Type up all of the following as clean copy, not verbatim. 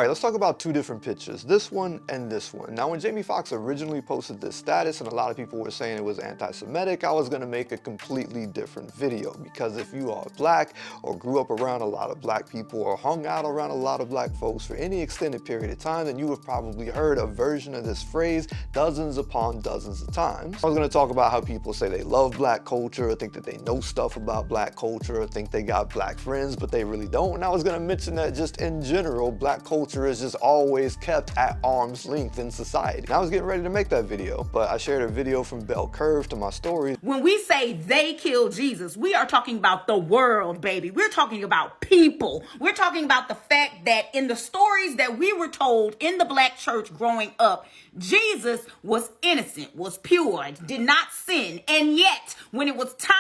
Alright, let's talk about two different pictures, this one and this one. Now when Jamie Foxx originally posted this status and a lot of people were saying it was anti-Semitic, I was going to make a completely different video, because if you are black or grew up around a lot of black people or hung out around a lot of black folks for any extended period of time, then you have probably heard a version of this phrase dozens upon dozens of times. I was going to talk about how people say they love black culture or think that they know stuff about black culture or think they got black friends but they really don't, and I was going to mention that just in general black culture is just always kept at arm's length in society. And I was getting ready to make that video, but I shared a video from Bell Curve to my story. When we say they killed Jesus, we are talking about the world, baby. We're talking about people. We're talking about the fact that in the stories that we were told in the black church growing up, Jesus was innocent, was pure, did not sin. And yet, when it was time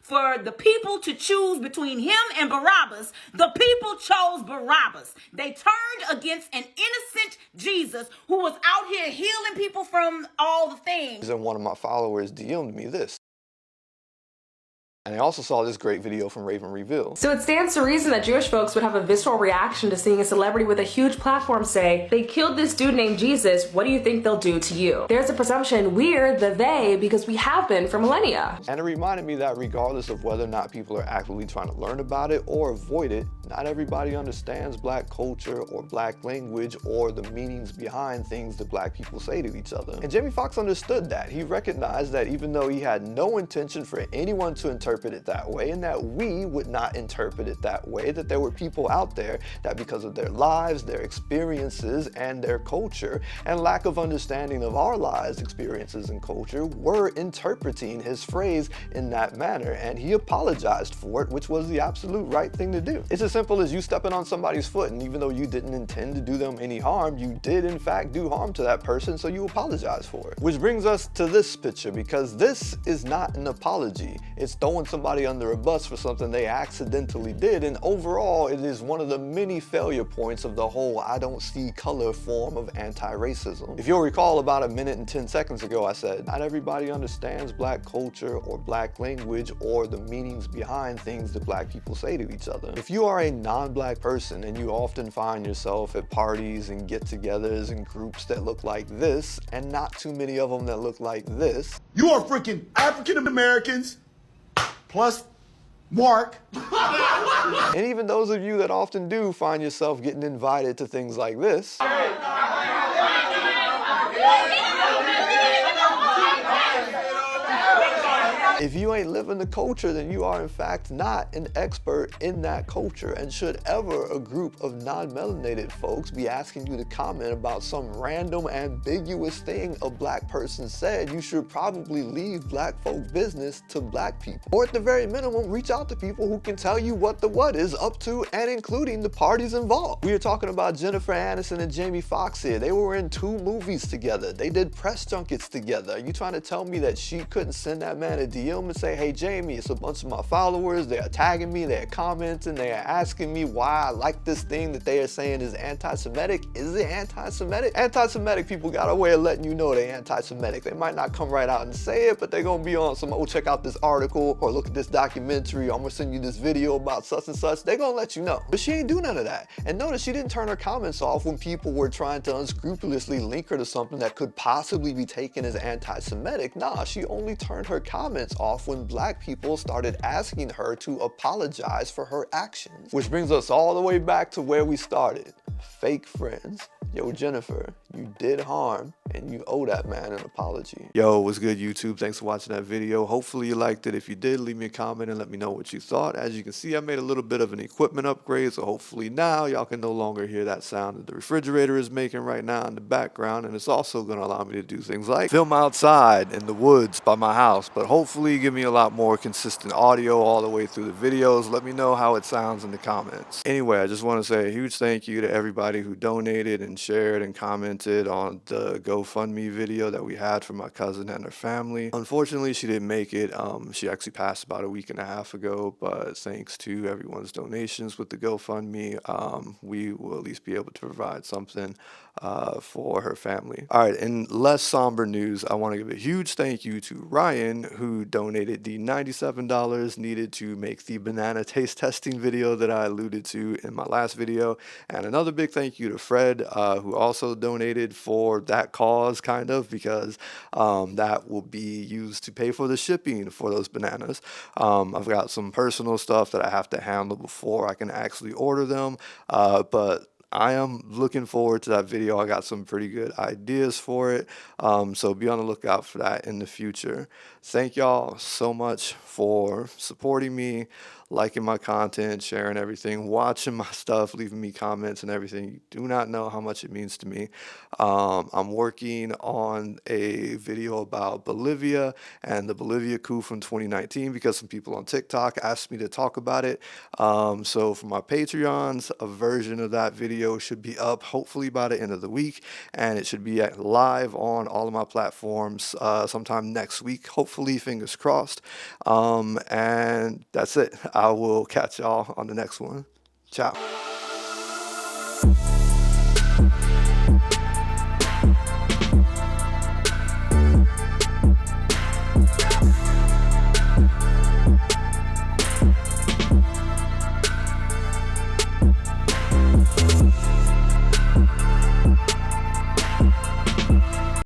for the people to choose between him and Barabbas, the people chose Barabbas. They turned against an innocent Jesus who was out here healing people from all the things. And one of my followers DM'd me this. And I also saw this great video from Raven Reveal. So it stands to reason that Jewish folks would have a visceral reaction to seeing a celebrity with a huge platform say, they killed this dude named Jesus, what do you think they'll do to you? There's a presumption we're the they because we have been for millennia. And it reminded me that regardless of whether or not people are actively trying to learn about it or avoid it, not everybody understands black culture or black language or the meanings behind things that black people say to each other. And Jamie Foxx understood that. He recognized that even though he had no intention for anyone to interpret it that way, and that we would not interpret it that way, that there were people out there that because of their lives, their experiences, and their culture, and lack of understanding of our lives, experiences, and culture, were interpreting his phrase in that manner, and he apologized for it, which was the absolute right thing to do. It's as simple as you stepping on somebody's foot, and even though you didn't intend to do them any harm, you did in fact do harm to that person, so you apologize for it. Which brings us to this picture, because this is not an apology. It's throwing somebody under a bus for something they accidentally did, and overall it is one of the many failure points of the whole I don't see color form of anti-racism. If you'll recall, about a minute and 10 seconds ago I said not everybody understands black culture or black language or the meanings behind things that black people say to each other. If you are a non-black person and you often find yourself at parties and get-togethers and groups that look like this, and not too many of them that look like this, you are freaking African Americans plus Mark. and even those of you that often do find yourself getting invited to things like this, if you ain't living the culture, then you are in fact not an expert in that culture. And should ever a group of non-melanated folks be asking you to comment about some random ambiguous thing a black person said, you should probably leave black folk business to black people. Or at the very minimum, reach out to people who can tell you what the what is up to and including the parties involved. We are talking about Jennifer Aniston and Jamie Foxx here. They were in 2 movies together. They did press junkets together. Are you trying to tell me that she couldn't send that man a DM and say, hey Jamie, it's a bunch of my followers, they're tagging me, they're commenting, they're asking me why I like this thing that they are saying is anti-Semitic. Is it anti-Semitic? Anti-Semitic people got a way of letting you know they're anti-Semitic. They might not come right out and say it, but they're gonna be on some, oh, check out this article, or look at this documentary, or I'm gonna send you this video about such and such. They're gonna let you know. But she ain't do none of that. And notice she didn't turn her comments off when people were trying to unscrupulously link her to something that could possibly be taken as anti-Semitic. Nah, she only turned her comments off when black people started asking her to apologize for her actions. Which brings us all the way back to where we started. Fake friends. Yo, Jennifer, you did harm and you owe that man an apology. Yo, what's good, YouTube? Thanks for watching that video. Hopefully you liked it. If you did, leave me a comment and let me know what you thought. As you can see, I made a little bit of an equipment upgrade, so hopefully now y'all can no longer hear that sound that the refrigerator is making right now in the background, and it's also going to allow me to do things like film outside in the woods by my house, but hopefully give me a lot more consistent audio all the way through the videos. Let me know how it sounds in the comments. Anyway, I just want to say a huge thank you to everybody who donated and shared and commented on the GoFundMe video that we had for my cousin and her family. Unfortunately, she didn't make it. She actually passed about a week and a half ago, but thanks to everyone's donations with the GoFundMe, we will at least be able to provide something for her family. All right, in less somber news, I want to give a huge thank you to Ryan, who donated the $97 needed to make the banana taste testing video that I alluded to in my last video. And another big thank you to Fred, who also donated for that cause, kind of, because that will be used to pay for the shipping for those bananas. I've got some personal stuff that I have to handle before I can actually order them, but I am looking forward to that video. I got some pretty good ideas for it, so be on the lookout for that in the future. Thank y'all so much for supporting me, liking my content, sharing everything, watching my stuff, leaving me comments and everything. You do not know how much it means to me. I'm working on a video about Bolivia and the Bolivia coup from 2019 because some people on TikTok asked me to talk about it. So for my Patreons, a version of that video should be up hopefully by the end of the week, and it should be live on all of my platforms sometime next week, hopefully, fingers crossed. And that's it. I will catch y'all on the next one. Ciao.